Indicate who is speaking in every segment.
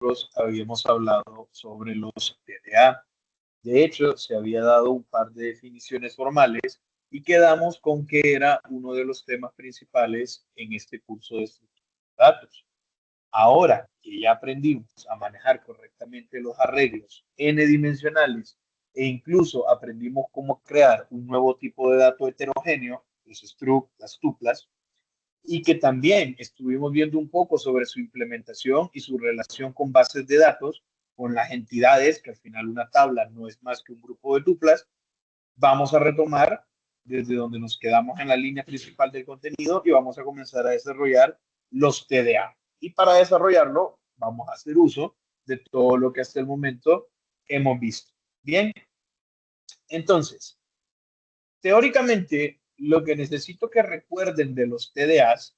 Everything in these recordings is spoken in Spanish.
Speaker 1: nosotros habíamos hablado sobre los TDA. De hecho, se había dado un par de definiciones formales y quedamos con que era uno de los temas principales en este curso de estructura de datos. Ahora que ya aprendimos a manejar correctamente los arreglos n-dimensionales e incluso aprendimos cómo crear un nuevo tipo de dato heterogéneo, los struct, las tuplas, y que también estuvimos viendo un poco sobre su implementación y su relación con bases de datos, con las entidades, que al final una tabla no es más que un grupo de tuplas, vamos a retomar desde donde nos quedamos en la línea principal del contenido y vamos a comenzar a desarrollar los TDA. Y para desarrollarlo, vamos a hacer uso de todo lo que hasta el momento hemos visto. Bien, entonces, teóricamente, lo que necesito que recuerden de los TDAs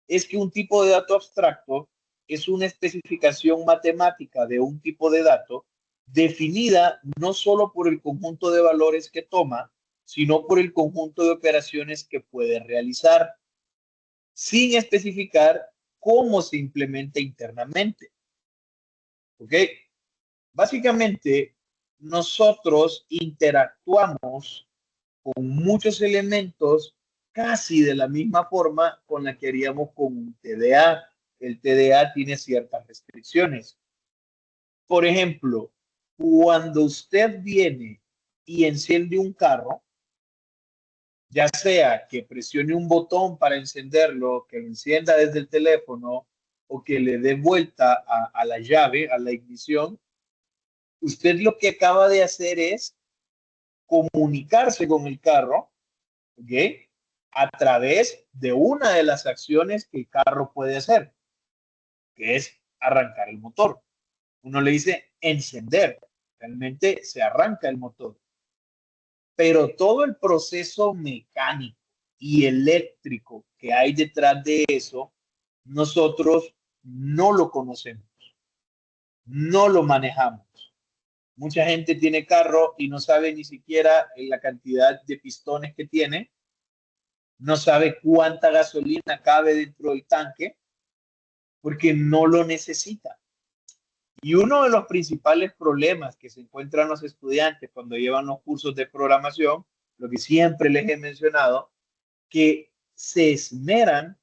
Speaker 1: es que un tipo de dato abstracto es una especificación matemática de un tipo de dato definida no solo por el conjunto de valores que toma, sino por el conjunto de operaciones que puede realizar, sin especificar cómo se implementa internamente. ¿Ok? Básicamente, nosotros interactuamos con muchos elementos casi de la misma forma con la que haríamos con un TDA. El TDA tiene ciertas restricciones. Por ejemplo, cuando usted viene y enciende un carro, ya sea que presione un botón para encenderlo, que lo encienda desde el teléfono o que le dé vuelta a la llave, a la ignición, usted lo que acaba de hacer es comunicarse con el carro, ¿ok? A través de una de las acciones que el carro puede hacer, que es arrancar el motor. Uno le dice encender, realmente se arranca el motor. Pero todo el proceso mecánico y eléctrico que hay detrás de eso, nosotros no lo conocemos, no lo manejamos. Mucha gente tiene carro y no sabe ni siquiera la cantidad de pistones que tiene, no sabe cuánta gasolina cabe dentro del tanque, porque no lo necesita. Y uno de los principales problemas que se encuentran los estudiantes cuando llevan los cursos de programación, lo que siempre les he mencionado, que se esmeran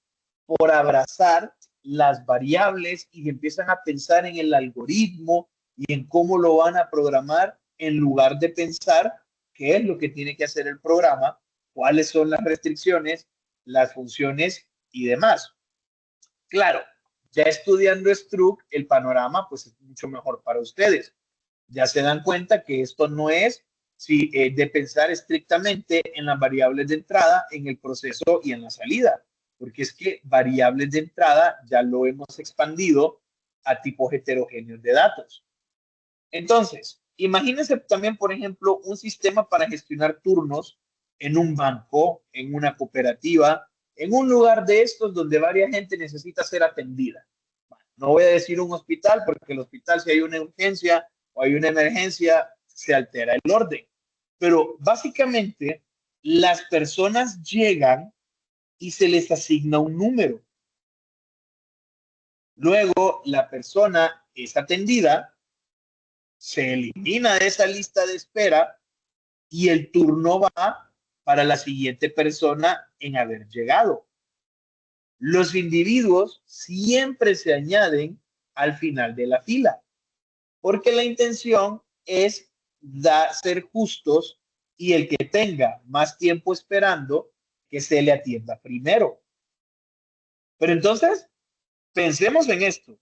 Speaker 1: por abrazar las variables y empiezan a pensar en el algoritmo y en cómo lo van a programar en lugar de pensar qué es lo que tiene que hacer el programa, cuáles son las restricciones, las funciones y demás. Claro, ya estudiando Struct, el panorama pues es mucho mejor para ustedes. Ya se dan cuenta que esto no es de pensar estrictamente en las variables de entrada, en el proceso y en la salida, porque es que variables de entrada ya lo hemos expandido a tipos heterogéneos de datos. Entonces, imagínense también, por ejemplo, un sistema para gestionar turnos en un banco, en una cooperativa, en un lugar de estos donde varias gente necesita ser atendida. No voy a decir un hospital, porque el hospital, si hay una urgencia o hay una emergencia, se altera el orden. Pero básicamente, las personas llegan y se les asigna un número. Luego, la persona es atendida, se elimina de esa lista de espera y el turno va para la siguiente persona en haber llegado. Los individuos siempre se añaden al final de la fila, porque la intención es ser justos y el que tenga más tiempo esperando, que se le atienda primero. Pero entonces, pensemos en esto.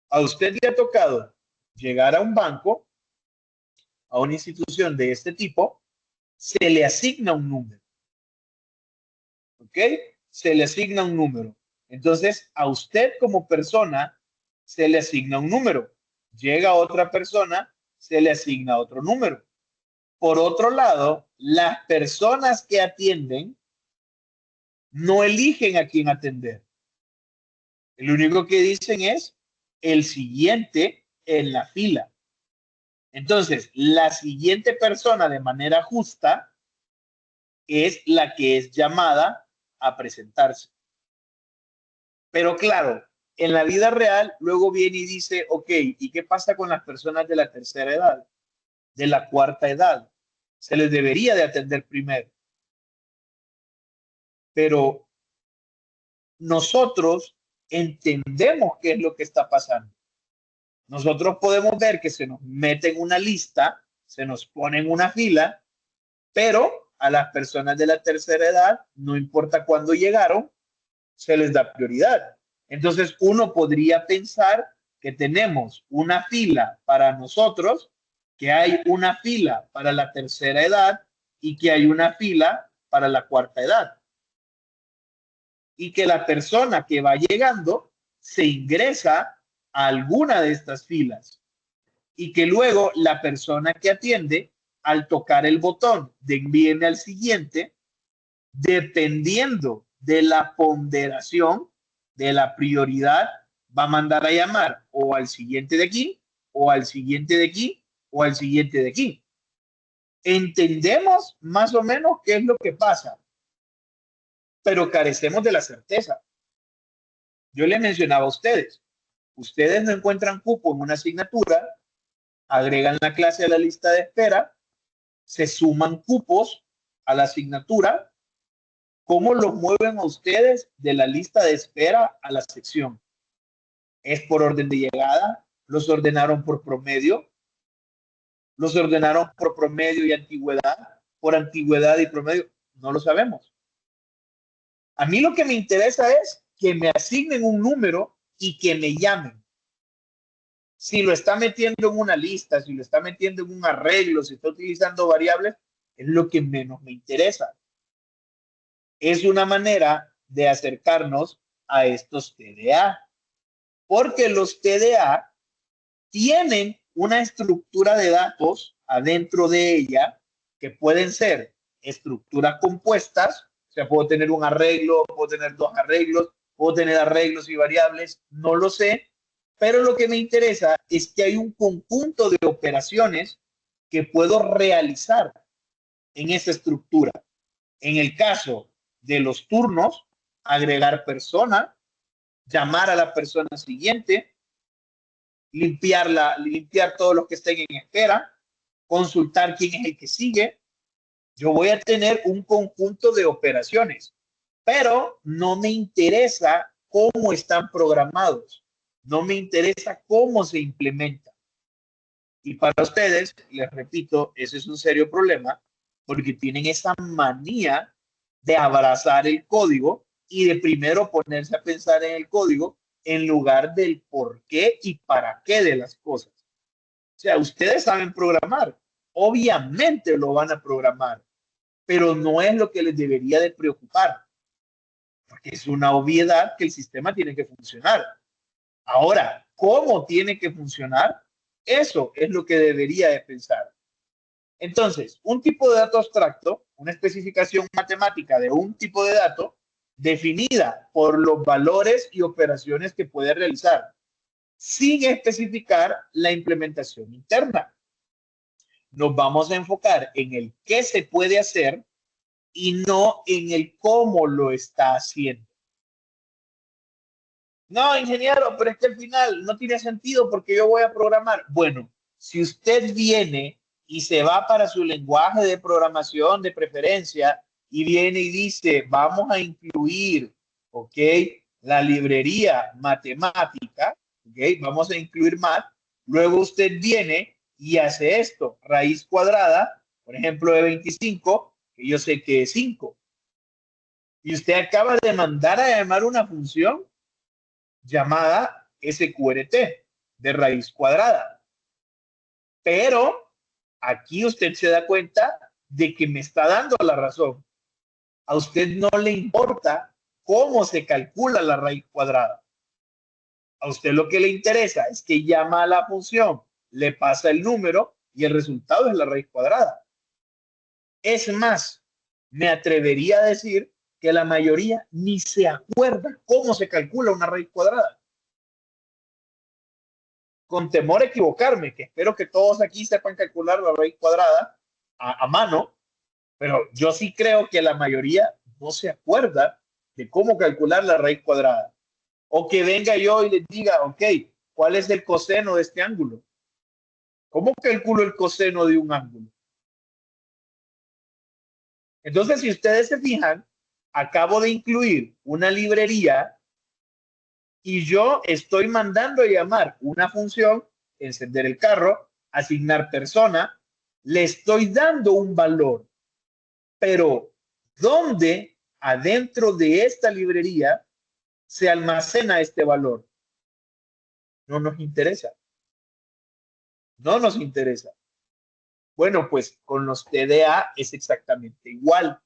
Speaker 1: A usted le ha tocado llegar a un banco, a una institución de este tipo, se le asigna un número. ¿Ok? Se le asigna un número. Entonces, a usted como persona se le asigna un número. Llega otra persona, se le asigna otro número. Por otro lado, las personas que atienden no eligen a quién atender. El único que dicen es el siguiente en la fila. Entonces, la siguiente persona de manera justa es la que es llamada a presentarse. Pero claro, En la vida real, luego viene y dice, ok, ¿y qué pasa con las personas de la tercera edad, de la cuarta edad? Se les debería de atender primero. Pero nosotros entendemos qué es lo que está pasando. Nosotros podemos ver que se nos mete en una lista, se nos pone en una fila, pero a las personas de la tercera edad, no importa cuándo llegaron, se les da prioridad. Entonces uno podría pensar que tenemos una fila para nosotros, que hay una fila para la tercera edad y que hay una fila para la cuarta edad. Y que la persona que va llegando se ingresa a alguna de estas filas y que luego la persona que atiende, al tocar el botón de envíeme al siguiente, dependiendo de la ponderación, de la prioridad, va a mandar a llamar o al siguiente de aquí, o al siguiente de aquí, o al siguiente de aquí. Entendemos más o menos qué es lo que pasa, pero carecemos de la certeza. Yo les mencionaba a ustedes, ustedes no encuentran cupo en una asignatura, agregan la clase a la lista de espera, se suman cupos a la asignatura. ¿Cómo los mueven a ustedes de la lista de espera a la sección? ¿Es por orden de llegada? ¿Los ordenaron por promedio? ¿Los ordenaron por promedio y antigüedad? ¿Por antigüedad y promedio? No lo sabemos. A mí lo que me interesa es que me asignen un número y que me llamen. Si lo está metiendo en una lista, si lo está metiendo en un arreglo, si está utilizando variables, es lo que menos me interesa. Es una manera de acercarnos a estos TDA, porque los TDA tienen una estructura de datos adentro de ella que pueden ser estructuras compuestas, o sea, puedo tener un arreglo, puedo tener dos arreglos, puedo tener arreglos y variables, no lo sé, pero lo que me interesa es que hay un conjunto de operaciones que puedo realizar en esa estructura. En el caso de los turnos, agregar persona, llamar a la persona siguiente, limpiar todos los que estén en espera, consultar quién es el que sigue. Yo voy a tener un conjunto de operaciones, pero no me interesa cómo están programados, no me interesa cómo se implementa. Y para ustedes, les repito, ese es un serio problema porque tienen esa manía de abrazar el código y de primero ponerse a pensar en el código en lugar del por qué y para qué de las cosas. O sea, ustedes saben programar, obviamente lo van a programar, pero no es lo que les debería de preocupar, porque es una obviedad que el sistema tiene que funcionar. Ahora, ¿cómo tiene que funcionar? Eso es lo que debería de pensar. Entonces, un tipo de dato abstracto, una especificación matemática de un tipo de dato definida por los valores y operaciones que puede realizar, sin especificar la implementación interna. Nos vamos a enfocar en el qué se puede hacer y no en el cómo lo está haciendo. No, ingeniero, pero es que al final no tiene sentido porque yo voy a programar. Bueno, si usted viene y se va para su lenguaje de programación de preferencia y viene y dice, vamos a incluir, ¿ok? La librería matemática, ¿ok? Vamos a incluir math. Luego usted viene y hace esto, raíz cuadrada, por ejemplo, de 25, que yo sé que es 5. Y usted acaba de mandar a llamar una función llamada SQRT de raíz cuadrada. Pero aquí usted se da cuenta de que me está dando la razón. A usted no le importa cómo se calcula la raíz cuadrada. A usted lo que le interesa es que llama a la función, le pasa el número y el resultado es la raíz cuadrada. Es más, me atrevería a decir que la mayoría ni se acuerda cómo se calcula una raíz cuadrada. Con temor a equivocarme, que espero que todos aquí sepan calcular la raíz cuadrada a mano, pero yo sí creo que la mayoría no se acuerda de cómo calcular la raíz cuadrada. O que venga yo y les diga, ok, ¿cuál es el coseno de este ángulo? ¿Cómo calculo el coseno de un ángulo? Entonces, si ustedes se fijan, acabo de incluir una librería y yo estoy mandando a llamar una función, encender el carro, asignar persona, le estoy dando un valor, pero ¿dónde adentro de esta librería se almacena este valor? No nos interesa. No nos interesa. Bueno, pues con los TDA es exactamente igual.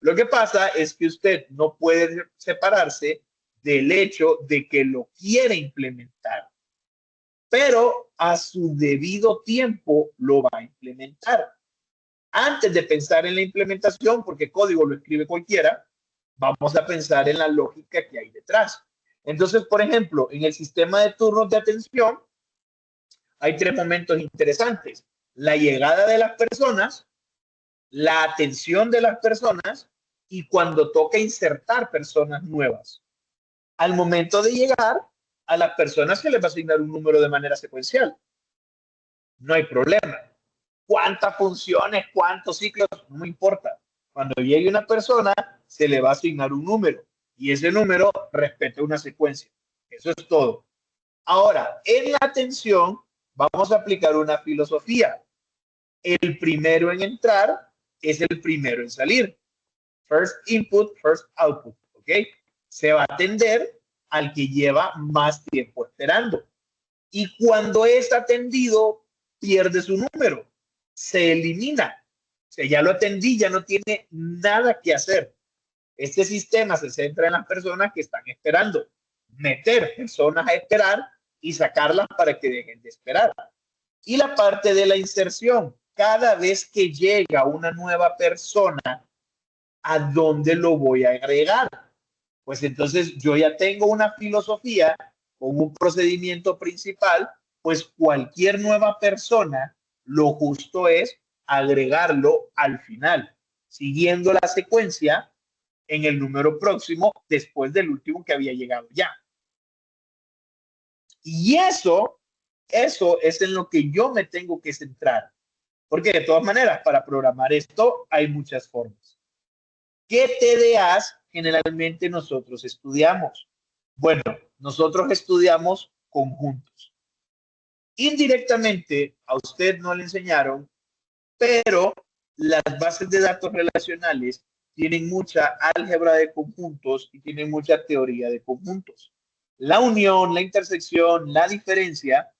Speaker 1: Lo que pasa es que usted no puede separarse del hecho de que lo quiere implementar, pero a su debido tiempo lo va a implementar. Antes de pensar en la implementación, porque código lo escribe cualquiera, vamos a pensar en la lógica que hay detrás. Entonces, por ejemplo, en el sistema de turnos de atención, hay tres momentos interesantes. La llegada de las personas, la atención de las personas y cuando toca insertar personas nuevas. Al momento de llegar, a las personas se les va a asignar un número de manera secuencial. No hay problema. ¿Cuántas funciones, cuántos ciclos? No importa. Cuando llegue una persona, se le va a asignar un número y ese número respeta una secuencia. Eso es todo. Ahora, en la atención, vamos a aplicar una filosofía. El primero en entrar es el primero en salir. First input, first output. ¿Ok? Se va a atender al que lleva más tiempo esperando. Y cuando es atendido, pierde su número. Se elimina. O sea, ya lo atendí, ya no tiene nada que hacer. Este sistema se centra en las personas que están esperando. Meter personas a esperar y sacarlas para que dejen de esperar. Y la parte de la inserción. Cada vez que llega una nueva persona, ¿a dónde lo voy a agregar? Pues entonces yo ya tengo una filosofía con un procedimiento principal, pues cualquier nueva persona, lo justo es agregarlo al final, siguiendo la secuencia en el número próximo después del último que había llegado ya. Y eso es en lo que yo me tengo que centrar. Porque de todas maneras, para programar esto hay muchas formas. ¿Qué TDAs generalmente nosotros estudiamos? Bueno, nosotros estudiamos conjuntos. Indirectamente a usted no le enseñaron, pero las bases de datos relacionales tienen mucha álgebra de conjuntos y tienen mucha teoría de conjuntos. La unión, la intersección, la diferencia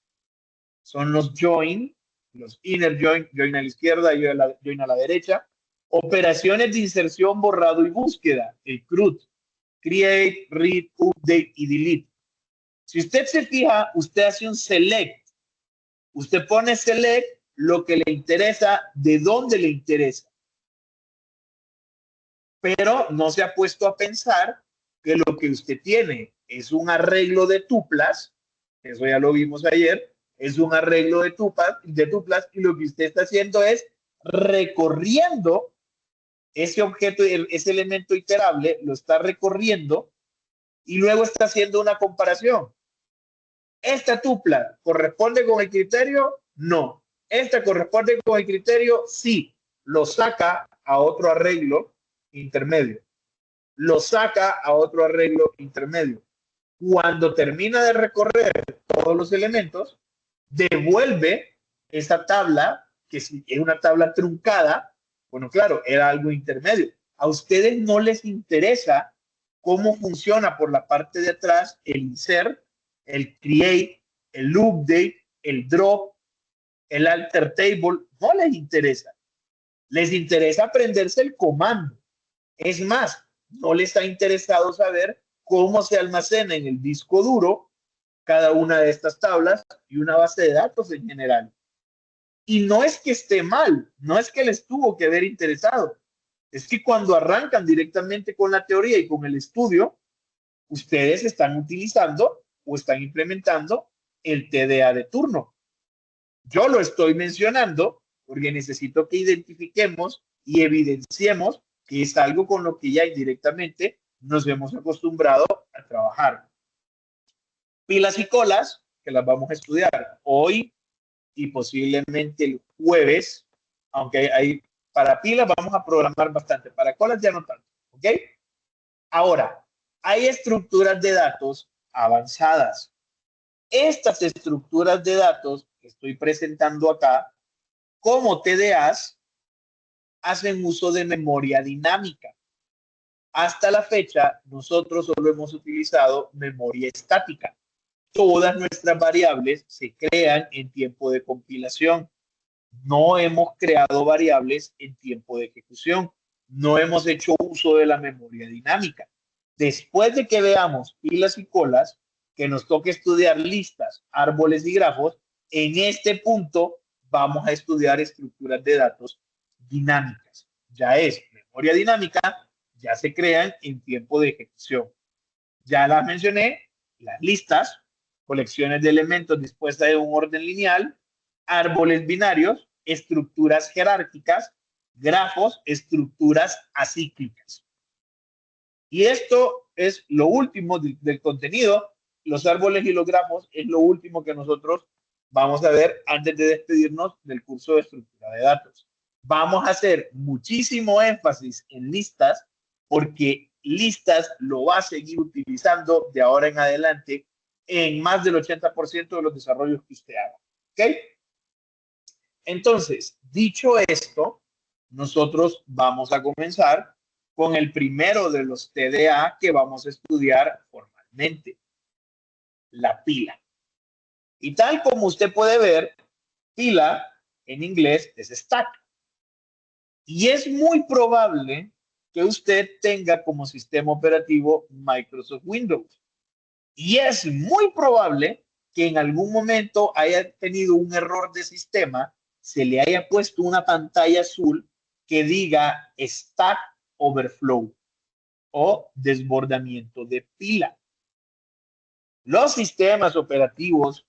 Speaker 1: son los join, los inner join, join a la izquierda y join a la derecha. Operaciones de inserción, borrado y búsqueda, el CRUD, create, read, update y delete. Si usted se fija, usted hace un select. Usted pone select lo que le interesa, de dónde le interesa. Pero no se ha puesto a pensar que lo que usted tiene es un arreglo de tuplas, eso ya lo vimos ayer, es un arreglo de tuplas y lo que usted está haciendo es recorriendo ese objeto, ese elemento iterable, lo está recorriendo y luego está haciendo una comparación. ¿Esta tupla corresponde con el criterio? No. ¿Esta corresponde con el criterio? Sí. Lo saca a otro arreglo intermedio. Lo saca a otro arreglo intermedio. Cuando termina de recorrer todos los elementos, devuelve esa tabla, que si es una tabla truncada, bueno, claro, era algo intermedio. A ustedes no les interesa cómo funciona por la parte de atrás el insert, el create, el update, el drop, el alter table, no les interesa. Les interesa aprenderse el comando. Es más, no les ha interesado saber cómo se almacena en el disco duro cada una de estas tablas y una base de datos en general. Y no es que esté mal, no es que les tuvo que haber interesado, es que cuando arrancan directamente con la teoría y con el estudio, ustedes están utilizando o están implementando el TDA de turno. Yo lo estoy mencionando porque necesito que identifiquemos y evidenciemos que es algo con lo que ya indirectamente nos hemos acostumbrado a trabajar. Pilas y colas, que las vamos a estudiar hoy y posiblemente el jueves, aunque hay para pilas vamos a programar bastante, para colas ya no tanto, ¿ok? Ahora, hay estructuras de datos avanzadas. Estas estructuras de datos que estoy presentando acá, como TDAs, hacen uso de memoria dinámica. Hasta la fecha, nosotros solo hemos utilizado memoria estática. Todas nuestras variables se crean en tiempo de compilación. No hemos creado variables en tiempo de ejecución. No hemos hecho uso de la memoria dinámica. Después de que veamos pilas y colas, que nos toque estudiar listas, árboles y grafos, en este punto vamos a estudiar estructuras de datos dinámicas. Ya es memoria dinámica, ya se crean en tiempo de ejecución. Ya las mencioné, las listas, colecciones de elementos dispuestas en un orden lineal, árboles binarios, estructuras jerárquicas, grafos, estructuras acíclicas. Y esto es lo último del contenido. Los árboles y los grafos es lo último que nosotros vamos a ver antes de despedirnos del curso de estructura de datos. Vamos a hacer muchísimo énfasis en listas porque listas lo va a seguir utilizando de ahora en adelante en más del 80% de los desarrollos que usted haga. ¿Ok? Entonces, dicho esto, nosotros vamos a comenzar con el primero de los TDA que vamos a estudiar formalmente, la pila. Y tal como usted puede ver, pila en inglés es stack. Y es muy probable que usted tenga como sistema operativo Microsoft Windows. Y es muy probable que en algún momento haya tenido un error de sistema, se le haya puesto una pantalla azul que diga Stack Overflow o desbordamiento de pila. Los sistemas operativos,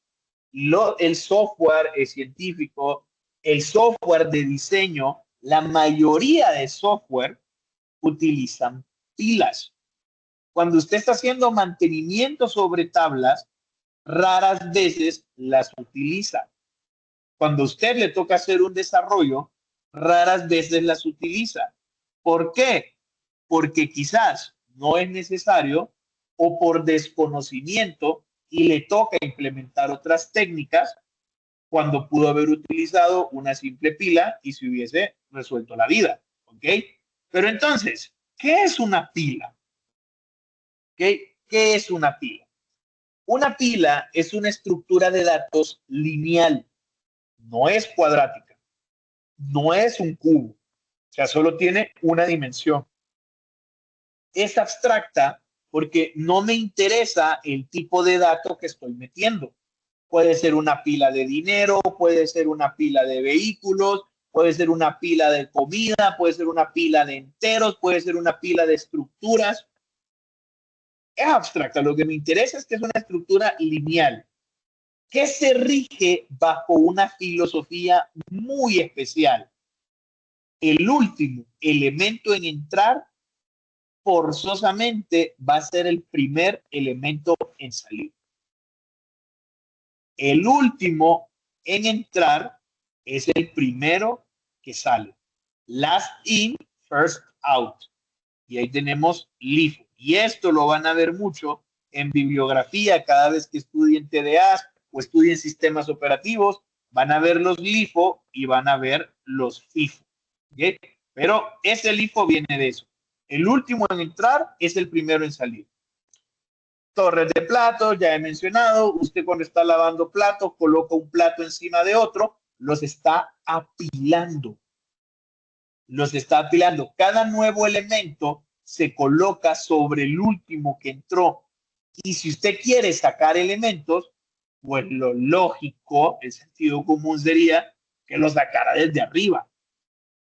Speaker 1: el software científico, el software de diseño, la mayoría de software utilizan pilas. Cuando usted está haciendo mantenimiento sobre tablas, raras veces las utiliza. Cuando a usted le toca hacer un desarrollo, raras veces las utiliza. ¿Por qué? Porque quizás no es necesario o por desconocimiento y le toca implementar otras técnicas cuando pudo haber utilizado una simple pila y se hubiese resuelto la vida. ¿Ok? Pero entonces, ¿qué es una pila? ¿Okay? ¿Qué es una pila? Una pila es una estructura de datos lineal, no es cuadrática, no es un cubo, o sea, solo tiene una dimensión. Es abstracta porque no me interesa el tipo de dato que estoy metiendo. Puede ser una pila de dinero, puede ser una pila de vehículos, puede ser una pila de comida, puede ser una pila de enteros, puede ser una pila de estructuras. Es abstracta, lo que me interesa es que es una estructura lineal que se rige bajo una filosofía muy especial. El último elemento en entrar forzosamente va a ser el primer elemento en salir. El último en entrar es el primero que sale. Last in, first out. Y ahí tenemos LIFO. Y esto lo van a ver mucho en bibliografía cada vez que estudien TDAs o estudien sistemas operativos. Van a ver los LIFO y van a ver los FIFO. ¿Okay? Pero ese LIFO viene de eso. El último en entrar es el primero en salir. Torres de platos, ya he mencionado. Usted cuando está lavando platos, coloca un plato encima de otro, los está apilando. Los está apilando. Cada nuevo elemento se coloca sobre el último que entró. Y si usted quiere sacar elementos, pues lo lógico, el sentido común sería que lo sacara desde arriba.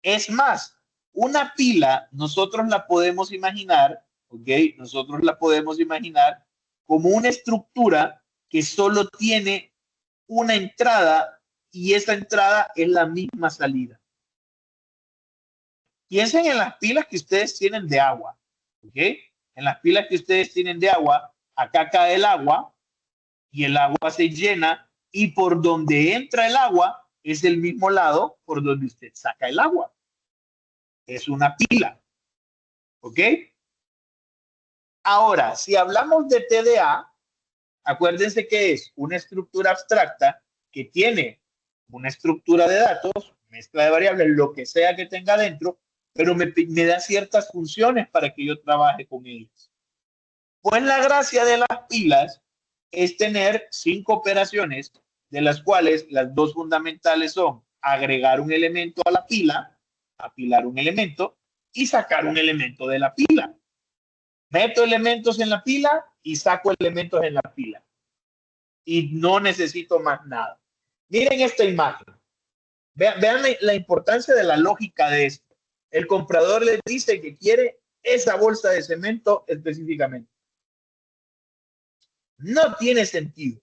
Speaker 1: Es más, una pila nosotros la podemos imaginar, ¿ok? Nosotros la podemos imaginar como una estructura que solo tiene una entrada y esa entrada es la misma salida. Piensen en las pilas que ustedes tienen de agua, ¿ok? En las pilas que ustedes tienen de agua, acá cae el agua y el agua se llena y por donde entra el agua es el mismo lado por donde usted saca el agua. Es una pila. ¿Ok? Ahora, si hablamos de TDA, acuérdense que es una estructura abstracta que tiene una estructura de datos, mezcla de variables, lo que sea que tenga dentro, pero me da ciertas funciones para que yo trabaje con ellas. Pues la gracia de las pilas es tener 5 operaciones, de las cuales las 2 fundamentales son agregar un elemento a la pila, apilar un elemento y sacar un elemento de la pila. Meto elementos en la pila y saco elementos en la pila. Y no necesito más nada. Miren esta imagen. Vean la importancia de la lógica de esto. El comprador les dice que quiere esa bolsa de cemento específicamente. No tiene sentido.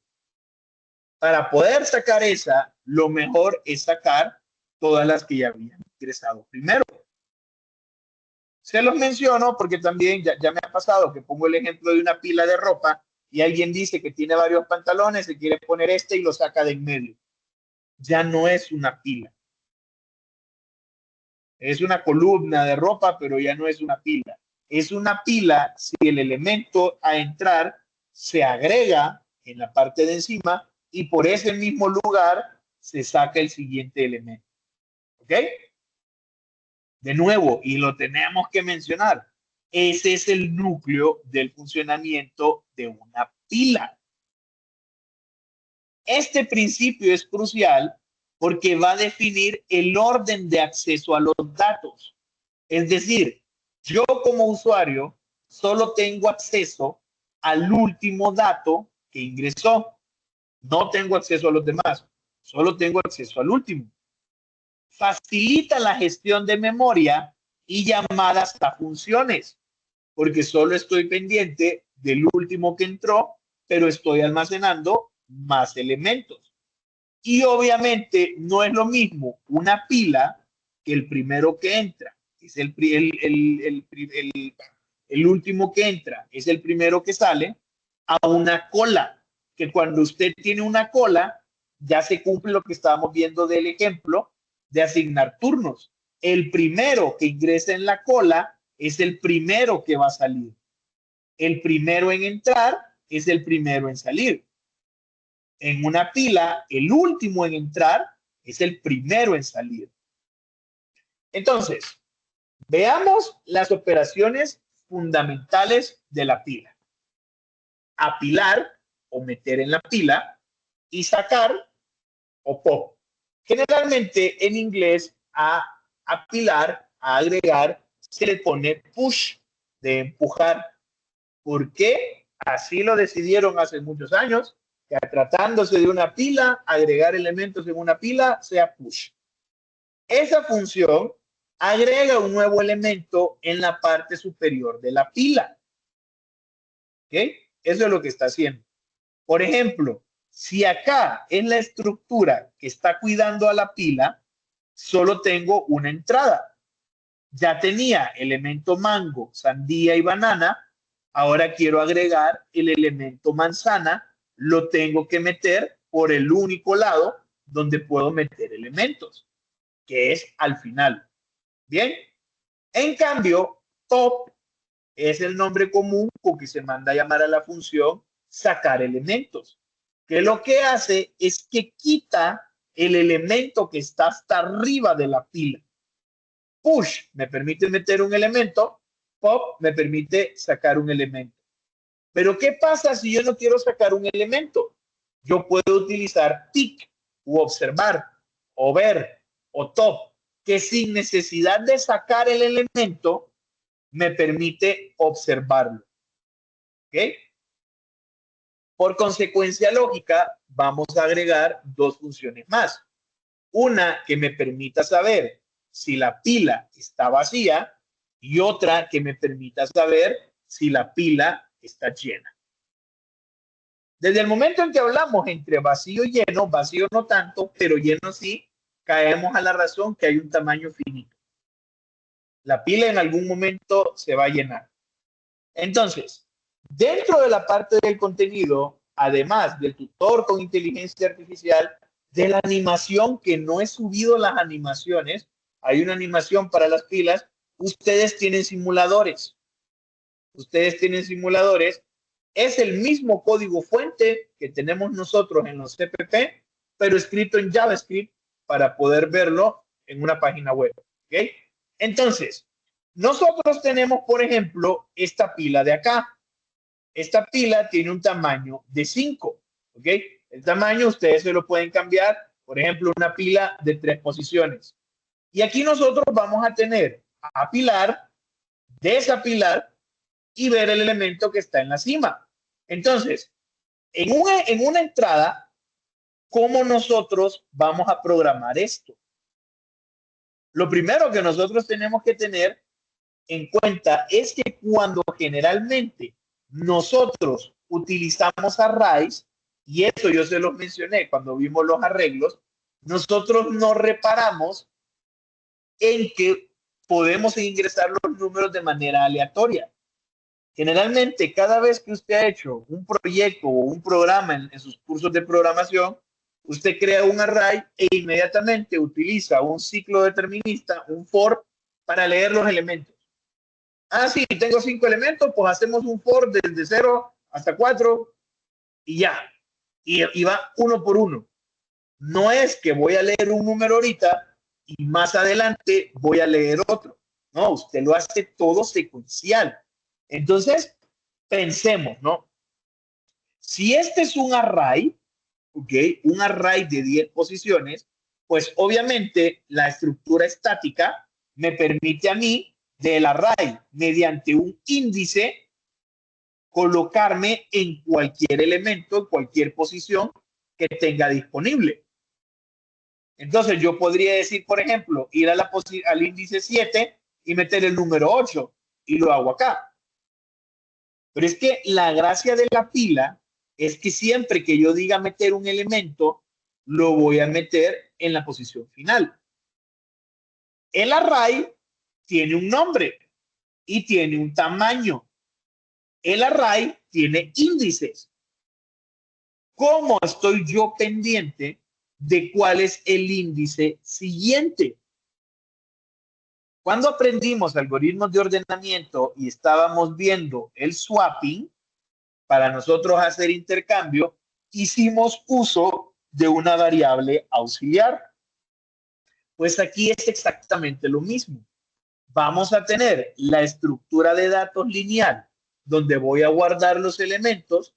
Speaker 1: Para poder sacar esa, lo mejor es sacar todas las que ya habían ingresado primero. Se los menciono porque también ya me ha pasado que pongo el ejemplo de una pila de ropa y alguien dice que tiene varios pantalones, se quiere poner este y lo saca de en medio. Ya no es una pila. Es una columna de ropa, pero ya no es una pila. Es una pila si el elemento a entrar se agrega en la parte de encima y por ese mismo lugar se saca el siguiente elemento. ¿Ok? De nuevo, y lo tenemos que mencionar, ese es el núcleo del funcionamiento de una pila. Este principio es crucial porque va a definir el orden de acceso a los datos. Es decir, yo como usuario solo tengo acceso al último dato que ingresó. No tengo acceso a los demás, solo tengo acceso al último. Facilita la gestión de memoria y llamadas a funciones, porque solo estoy pendiente del último que entró, pero estoy almacenando más elementos. Y obviamente no es lo mismo una pila que el primero que entra. Es el último que entra, es el primero que sale, a una cola, que cuando usted tiene una cola, ya se cumple lo que estábamos viendo del ejemplo de asignar turnos. El primero que ingresa en la cola es el primero que va a salir. El primero en entrar es el primero en salir. En una pila, el último en entrar es el primero en salir. Entonces, veamos las operaciones fundamentales de la pila. Apilar o meter en la pila y sacar o pop. Generalmente en inglés a apilar, a agregar, se le pone push, de empujar. ¿Por qué? Así lo decidieron hace muchos años, que tratándose de una pila, agregar elementos en una pila sea push. Esa función agrega un nuevo elemento en la parte superior de la pila. ¿Ok? Eso es lo que está haciendo. Por ejemplo, si acá en la estructura que está cuidando a la pila, solo tengo una entrada. Ya tenía elemento mango, sandía y banana. Ahora quiero agregar el elemento manzana. Lo tengo que meter por el único lado donde puedo meter elementos, que es al final. Bien. En cambio, top es el nombre común con que se manda a llamar a la función sacar elementos, que lo que hace es que quita el elemento que está hasta arriba de la pila. Push me permite meter un elemento, pop me permite sacar un elemento. Pero ¿qué pasa si yo no quiero sacar un elemento? Yo puedo utilizar tick u observar o ver o top, que sin necesidad de sacar el elemento me permite observarlo. ¿Ok? Por consecuencia lógica, vamos a agregar 2 funciones más. Una que me permita saber si la pila está vacía y otra que me permita saber si la pila está llena. Desde el momento en que hablamos entre vacío y lleno, vacío no tanto, pero lleno sí, caemos a la razón que hay un tamaño finito. La pila en algún momento se va a llenar. Entonces, dentro de la parte del contenido además del tutor con inteligencia artificial, de la animación, que no he subido las animaciones, hay una animación para las pilas, ustedes tienen simuladores. Ustedes tienen simuladores. Es el mismo código fuente que tenemos nosotros en los CPP, pero escrito en JavaScript para poder verlo en una página web. ¿Okay? Entonces, nosotros tenemos, por ejemplo, esta pila de acá. Esta pila tiene un tamaño de 5. ¿Ok? El tamaño ustedes se lo pueden cambiar. Por ejemplo, una pila de 3 posiciones. Y aquí nosotros vamos a tener a apilar, desapilar y ver el elemento que está en la cima. Entonces, en una entrada, ¿cómo nosotros vamos a programar esto? Lo primero que nosotros tenemos que tener en cuenta es que cuando generalmente nosotros utilizamos arrays, y eso yo se los mencioné cuando vimos los arreglos, nosotros no reparamos en que podemos ingresar los números de manera aleatoria. Generalmente, cada vez que usted ha hecho un proyecto o un programa en sus cursos de programación, usted crea un array e inmediatamente utiliza un ciclo determinista, un for, para leer los elementos. Ah, sí, tengo 5 elementos, pues hacemos un for desde 0 hasta 4 y ya. Y va uno por uno. No es que voy a leer un número ahorita y más adelante voy a leer otro. No, usted lo hace todo secuencial. Entonces, pensemos, ¿no? Si este es un array, ¿ok? Un array de 10 posiciones, pues obviamente la estructura estática me permite a mí del array, mediante un índice, colocarme en cualquier elemento, en cualquier posición que tenga disponible. Entonces yo podría decir, por ejemplo, ir a al índice 7 y meter el número 8 y lo hago acá. Pero es que la gracia de la pila es que siempre que yo diga meter un elemento, lo voy a meter en la posición final. El array tiene un nombre y tiene un tamaño. El array tiene índices. ¿Cómo estoy yo pendiente de cuál es el índice siguiente? Cuando aprendimos algoritmos de ordenamiento y estábamos viendo el swapping, para nosotros hacer intercambio, hicimos uso de una variable auxiliar. Pues aquí es exactamente lo mismo. Vamos a tener la estructura de datos lineal, donde voy a guardar los elementos,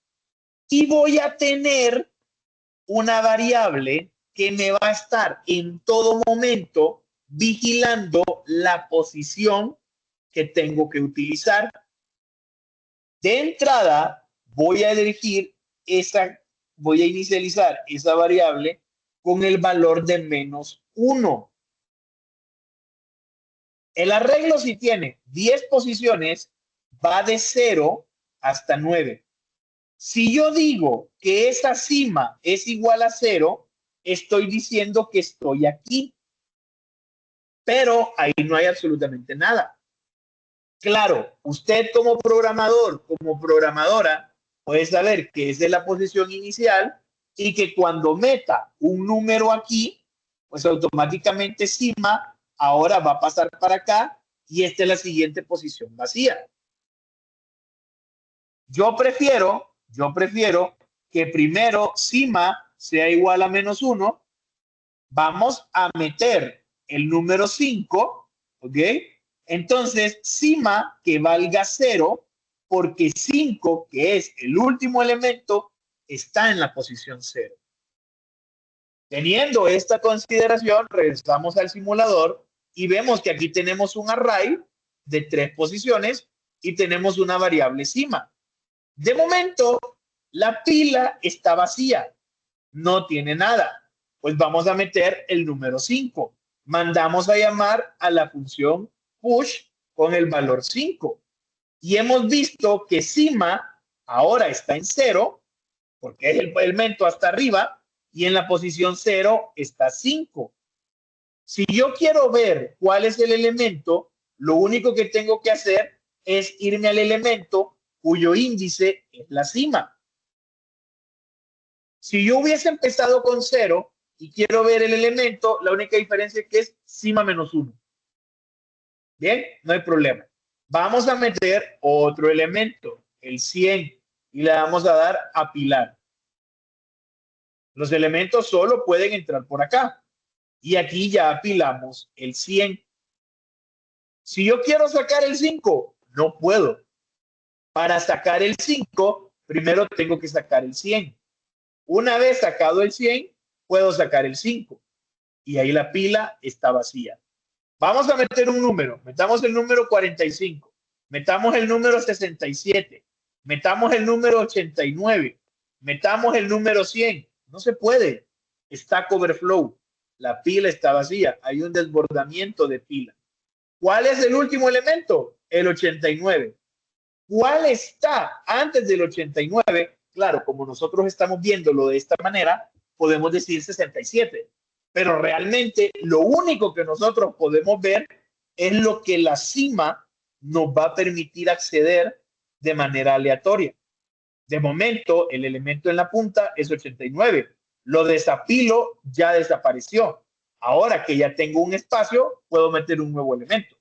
Speaker 1: y voy a tener una variable que me va a estar en todo momento vigilando la posición que tengo que utilizar. De entrada, voy a elegir voy a inicializar esa variable con el valor de -1. El arreglo, si tiene 10 posiciones, va de 0 hasta 9. Si yo digo que esa cima es igual a 0, estoy diciendo que estoy aquí. Pero ahí no hay absolutamente nada. Claro, usted como programador, como programadora, puede saber que es de la posición inicial y que cuando meta un número aquí, pues automáticamente cima ahora va a pasar para acá y esta es la siguiente posición vacía. Yo prefiero que primero cima sea igual a -1. Vamos a meter el número 5, ¿ok? Entonces, cima que valga 0, porque 5, que es el último elemento, está en la posición 0. Teniendo esta consideración, regresamos al simulador y vemos que aquí tenemos un array de 3 posiciones y tenemos una variable cima. De momento, la pila está vacía, no tiene nada. Pues vamos a meter el número 5. Mandamos a llamar a la función push con el valor 5. Y hemos visto que cima ahora está en 0, porque es el elemento hasta arriba, y en la posición 0 está 5. Si yo quiero ver cuál es el elemento, lo único que tengo que hacer es irme al elemento cuyo índice es la cima. Si yo hubiese empezado con 0 y quiero ver el elemento, la única diferencia es que es cima menos 1. Bien, no hay problema. Vamos a meter otro elemento, el 100, y le vamos a dar apilar. Los elementos solo pueden entrar por acá. Y aquí ya apilamos el 100. Si yo quiero sacar el 5, no puedo. Para sacar el 5, primero tengo que sacar el 100. Una vez sacado el 100, puedo sacar el 5. Y ahí la pila está vacía. Vamos a meter un número. Metamos el número 45. Metamos el número 67. Metamos el número 89. Metamos el número 100. No se puede. Stack Overflow. La pila está vacía. Hay un desbordamiento de pila. ¿Cuál es el último elemento? El 89. ¿Cuál está antes del 89? Claro, como nosotros estamos viéndolo de esta manera, podemos decir 67. Pero realmente lo único que nosotros podemos ver es lo que la cima nos va a permitir acceder de manera aleatoria. De momento, el elemento en la punta es 89. Lo desapilo, ya desapareció. Ahora que ya tengo un espacio, puedo meter un nuevo elemento.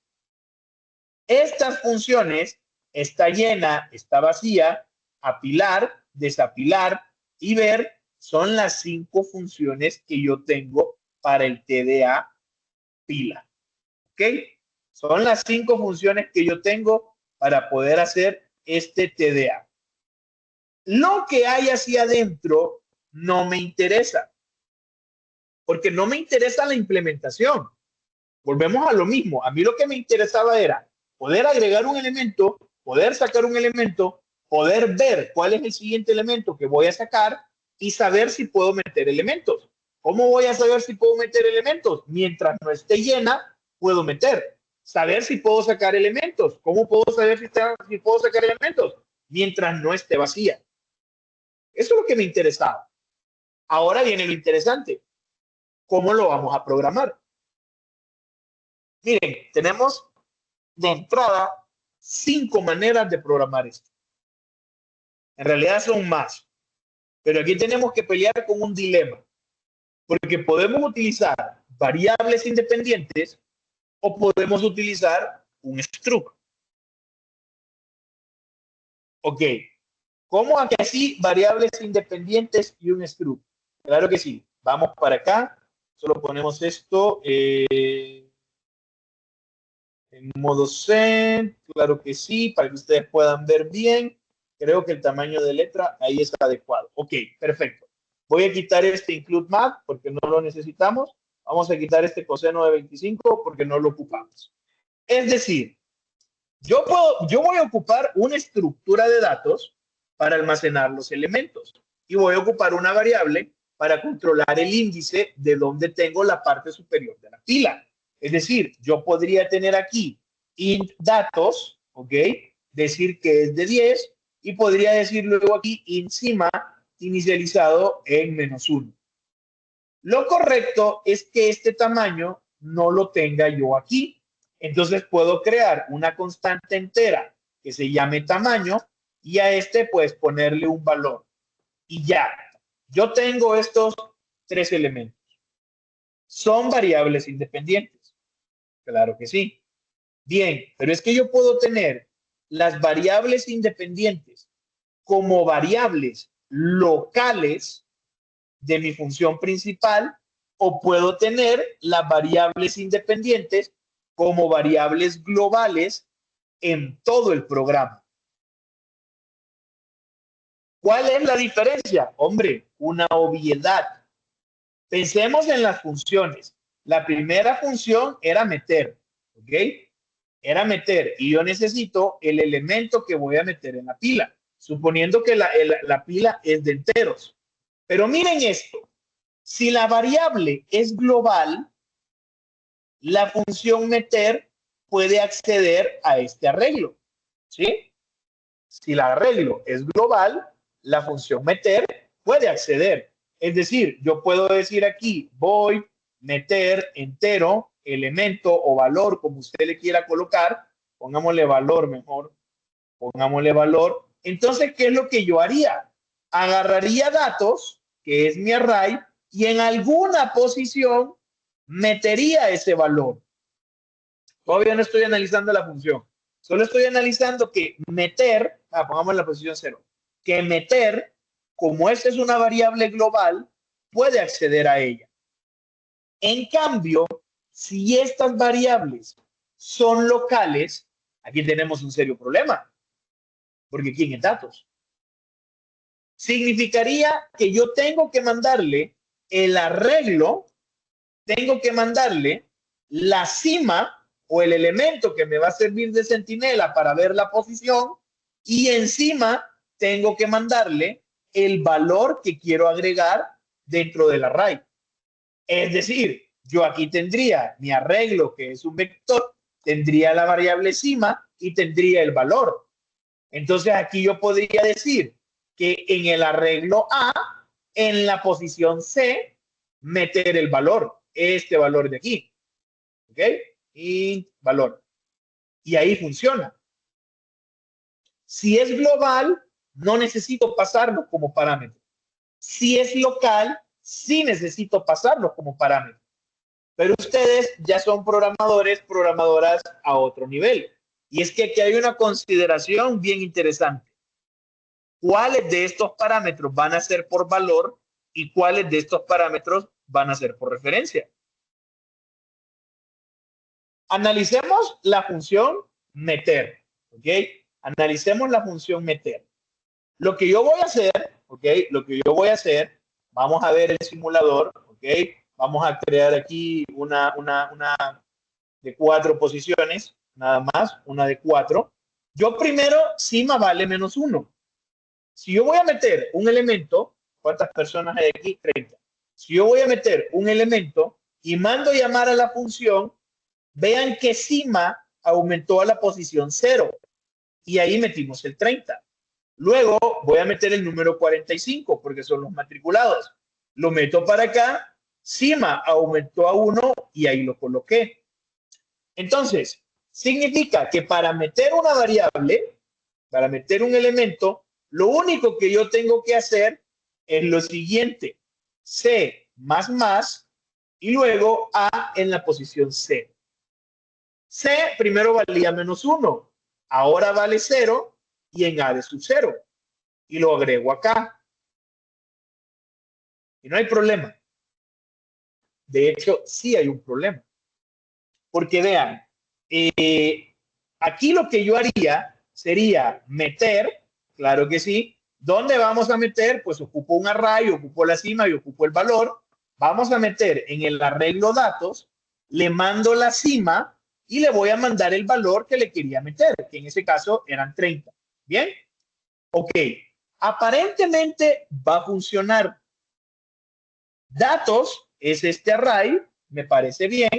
Speaker 1: Estas funciones, está llena, está vacía, apilar, desapilar y ver, son las 5 funciones que yo tengo para el TDA pila. ¿Ok? Son las 5 funciones que yo tengo para poder hacer este TDA. Lo que hay hacia adentro no me interesa, porque no me interesa la implementación. Volvemos a lo mismo. A mí lo que me interesaba era poder agregar un elemento, poder sacar un elemento, poder ver cuál es el siguiente elemento que voy a sacar y saber si puedo meter elementos. ¿Cómo voy a saber si puedo meter elementos? Mientras no esté llena, puedo meter. Saber si puedo sacar elementos. ¿Cómo puedo saber si puedo sacar elementos? Mientras no esté vacía. Eso es lo que me interesaba. Ahora viene lo interesante. ¿Cómo lo vamos a programar? Miren, tenemos de entrada 5 maneras de programar esto. En realidad son más. Pero aquí tenemos que pelear con un dilema. Porque podemos utilizar variables independientes o podemos utilizar un struct. Ok. ¿Cómo aquí así variables independientes y un struct? Claro que sí. Vamos para acá. Solo ponemos esto en modo send. Claro que sí, para que ustedes puedan ver bien. Creo que el tamaño de letra ahí está adecuado. Ok, perfecto. Voy a quitar este include math porque no lo necesitamos. Vamos a quitar este coseno de 25 porque no lo ocupamos. Es decir, yo voy a ocupar una estructura de datos para almacenar los elementos y voy a ocupar una variable para controlar el índice de donde tengo la parte superior de la pila. Es decir, yo podría tener aquí int datos, ¿ok? Decir que es de 10 y podría decir luego aquí int cima inicializado en -1. Lo correcto es que este tamaño no lo tenga yo aquí. Entonces puedo crear una constante entera que se llame tamaño y a este pues ponerle un valor. Y ya, yo tengo estos 3 elementos. ¿Son variables independientes? Claro que sí. Bien, pero es que yo puedo tener las variables independientes como variables locales de mi función principal o puedo tener las variables independientes como variables globales en todo el programa. ¿Cuál es la diferencia? Hombre, una obviedad. Pensemos en las funciones. La primera función era meter, ¿ok? Era meter y yo necesito el elemento que voy a meter en la pila, suponiendo que la pila es de enteros. Pero miren esto, si la variable es global, la función meter puede acceder a este arreglo, ¿sí? Si el arreglo es global, la función meter puede acceder. Es decir, yo puedo decir aquí void meter entero, elemento o valor, como usted le quiera colocar, pongámosle valor mejor, pongámosle valor. Entonces, ¿qué es lo que yo haría? Agarraría datos que es mi array, y en alguna posición metería ese valor. Todavía no estoy analizando la función. Solo estoy analizando que meter, pongamos la posición 0, que meter, como esta es una variable global, puede acceder a ella. En cambio, si estas variables son locales, aquí tenemos un serio problema, porque aquí en datos. Significaría que yo tengo que mandarle el arreglo, tengo que mandarle la cima o el elemento que me va a servir de centinela para ver la posición, y encima tengo que mandarle el valor que quiero agregar dentro del array. Es decir, yo aquí tendría mi arreglo, que es un vector, tendría la variable cima y tendría el valor. Entonces aquí yo podría decir que en el arreglo A, en la posición C, meter el valor, este valor de aquí. ¿Ok? Y valor. Y ahí funciona. Si es global, no necesito pasarlo como parámetro. Si es local, sí necesito pasarlo como parámetro. Pero ustedes ya son programadores, programadoras a otro nivel. Y es que aquí hay una consideración bien interesante. ¿Cuáles de estos parámetros van a ser por valor y cuáles de estos parámetros van a ser por referencia? Analicemos la función meter, ¿ok? Analicemos la función meter. Lo que yo voy a hacer, ¿ok? Lo que yo voy a hacer, vamos a ver el simulador, ¿ok? Vamos a crear aquí una de 4 posiciones, nada más, una de 4. Yo primero, cima vale -1. Si yo voy a meter un elemento, ¿cuántas personas hay aquí? 30. Si yo voy a meter un elemento y mando llamar a la función, vean que cima aumentó a la posición 0 y ahí metimos el 30. Luego voy a meter el número 45 porque son los matriculados. Lo meto para acá, cima aumentó a 1 y ahí lo coloqué. Entonces, significa que para meter una variable, para meter un elemento, lo único que yo tengo que hacer es lo siguiente: C más y luego A en la posición C. C primero valía -1, ahora vale 0 y en A de sub 0. Y lo agrego acá. Y no hay problema. De hecho, sí hay un problema. Porque vean, aquí lo que yo haría sería meter, claro que sí. ¿Dónde vamos a meter? Pues ocupo un array, ocupo la cima y ocupo el valor. Vamos a meter en el arreglo datos, le mando la cima y le voy a mandar el valor que le quería meter, que en ese caso eran 30. ¿Bien? Ok. Aparentemente va a funcionar. Datos es este array, me parece bien.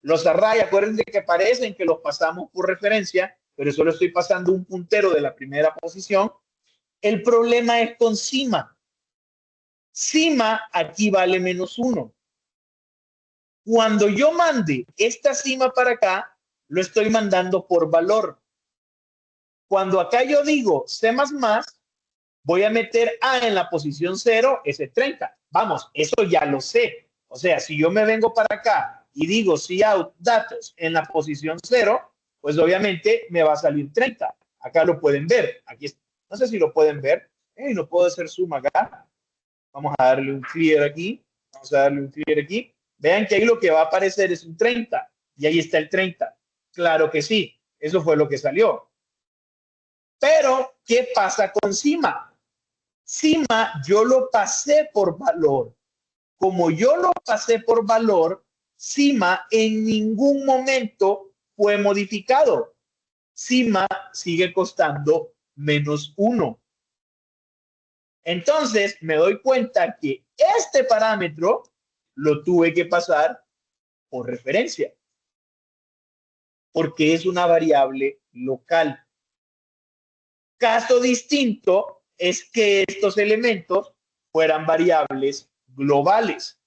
Speaker 1: Los array, acuérdense que parecen que los pasamos por referencia, pero solo estoy pasando un puntero de la primera posición. El problema es con cima. Cima aquí vale -1. Cuando yo mande esta cima para acá, lo estoy mandando por valor. Cuando acá yo digo C++, voy a meter A en la posición 0, ese 30. Vamos, eso ya lo sé. O sea, si yo me vengo para acá y digo cout datos en la posición 0, pues obviamente me va a salir 30. Acá lo pueden ver. Aquí, no sé si lo pueden ver. No puedo hacer zoom acá. Vamos a darle un clear aquí. Vamos a darle un clear aquí. Vean que ahí lo que va a aparecer es un 30. Y ahí está el 30. Claro que sí. Eso fue lo que salió. Pero, ¿qué pasa con cima? Cima yo lo pasé por valor. Como yo lo pasé por valor, cima en ningún momento fue modificado. Cima sigue costando -1. Entonces me doy cuenta que este parámetro lo tuve que pasar por referencia, porque es una variable local. Caso distinto es que estos elementos fueran variables globales.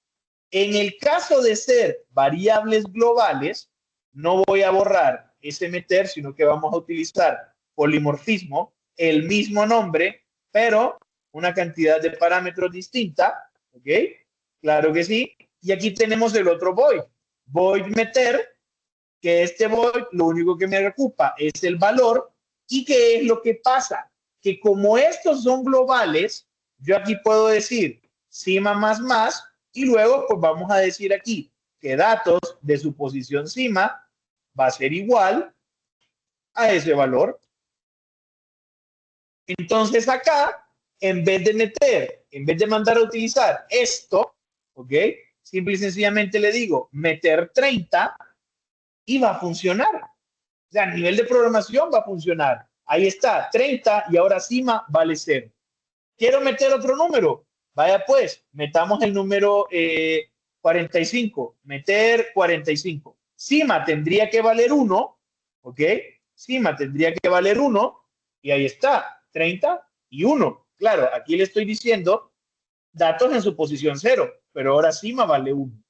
Speaker 1: En el caso de ser variables globales, no voy a borrar ese meter, sino que vamos a utilizar polimorfismo, el mismo nombre, pero una cantidad de parámetros distinta, ¿ok? Claro que sí. Y aquí tenemos el otro void. Void meter, que este void lo único que me ocupa es el valor. ¿Y qué es lo que pasa? Que como estos son globales, yo aquí puedo decir cima más, y luego pues vamos a decir aquí que datos de su posición cima va a ser igual a ese valor. Entonces acá, en vez de mandar a utilizar esto, ¿ok? Simple y sencillamente le digo meter 30 y va a funcionar. O sea, a nivel de programación va a funcionar. Ahí está, 30 y ahora cima vale 0. Quiero meter otro número. Vaya pues, metamos el número 45. Meter 45. Cima tendría que valer 1, ¿ok? Cima tendría que valer 1 y ahí está, 30 y 1. Claro, aquí le estoy diciendo datos en su posición 0, pero ahora cima vale 1.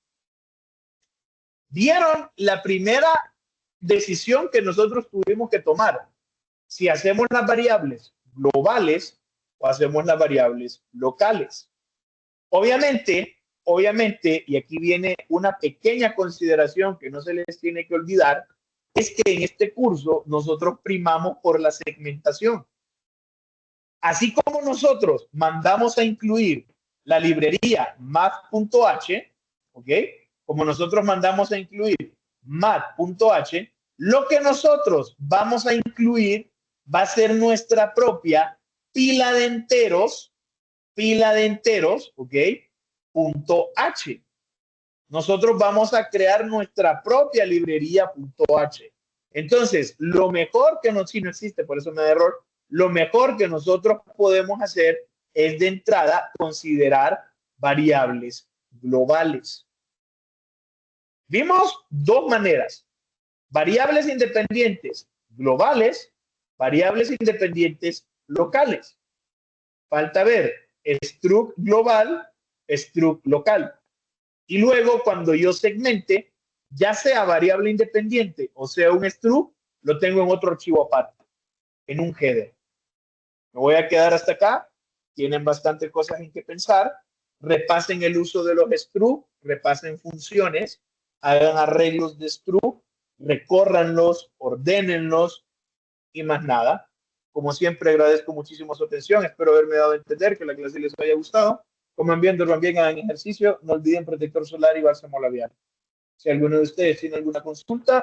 Speaker 1: ¿Vieron la primera decisión que nosotros tuvimos que tomar? Si hacemos las variables globales o hacemos las variables locales. Obviamente, y aquí viene una pequeña consideración que no se les tiene que olvidar, es que en este curso nosotros primamos por la segmentación. Así como nosotros mandamos a incluir la librería math.h, ¿ok? Como nosotros mandamos a incluir math.h, lo que nosotros vamos a incluir va a ser nuestra propia pila de enteros, ¿ok? .h. Nosotros vamos a crear nuestra propia librería .h. Entonces, lo mejor que no, si no existe, por eso me da error, lo mejor que nosotros podemos hacer es de entrada considerar variables globales. Vimos dos maneras: variables independientes globales, variables independientes locales. Falta ver struct global, struct local. Y luego cuando yo segmente, ya sea variable independiente o sea un struct, lo tengo en otro archivo aparte, en un header. Me voy a quedar hasta acá. Tienen bastante cosas en que pensar. Repasen el uso de los struct, repasen funciones, hagan arreglos de struct, recórranlos, ordénenlos y más nada. Como siempre, agradezco muchísimo su atención. Espero haberme dado a entender, que la clase les haya gustado. Coman bien, duerman bien, hagan ejercicio. No olviden protector solar y bálsamo labial. Si alguno de ustedes tiene alguna consulta,